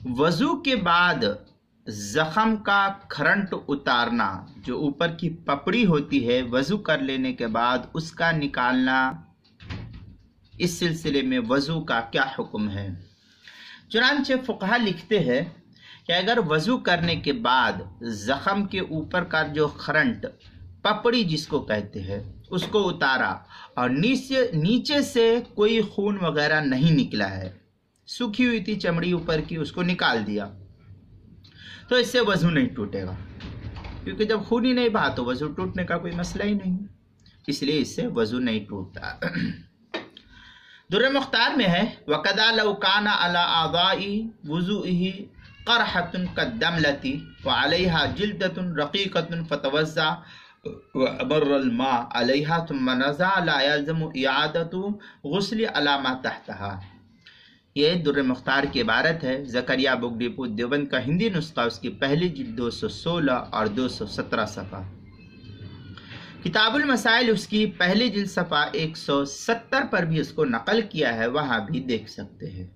وضو کے بعد زخم کا کھرنٹ اتارنا، جو اوپر کی پپڑی ہوتی ہے وضو کر لینے کے بعد اس کا نکالنا، اس سلسلے میں وضو کا کیا حکم ہے؟ چنانچہ فقہا لکھتے ہیں کہ اگر وضو کرنے کے بعد زخم کے اوپر کا جو کھرنٹ، پپڑی جس کو کہتے ہیں، اس کو اتارا اور نیچے سے کوئی خون وغیرہ نہیں نکلا ہے، سوکھی ہوئی تھی چمڑی اوپر کی، اس کو نکال دیا، تو اس سے وضو نہیں ٹوٹے گا، کیونکہ جب خون ہی نہیں بہا تو وضو ٹوٹنے کا کوئی مسئلہ ہی نہیں، اس لیے اس سے وضو نہیں ٹوٹتا۔ در مختار میں ہے وَقَدَا لَوْ كَانَ عَلَىٰ أَعْضَاءِ وُضُوئِهِ قَرْحَةٌ كَالدَّمْلَةِ وَعَلَيْهَا جِلْدَةٌ رَقِيقَةٌ فَتَوَضَّأَ وَأَمَرَّ الْمَاءَ عَلَيْهَا ثُمَّ نَزَعَ لَا يَلْزَمُ إِعَادَةُ غُسْلِ عَلَىٰ مَا تَحْتَهَا۔ یہ در مختار کی عبارت ہے، زکریا بک ڈپو دیوبند کا ہندی نسخہ، اس کی پہلی جلد 216 اور 217 صفحہ، کتاب المسائل اس کی پہلی جلد صفحہ 170 پر بھی اس کو نقل کیا ہے، وہاں بھی دیکھ سکتے ہیں۔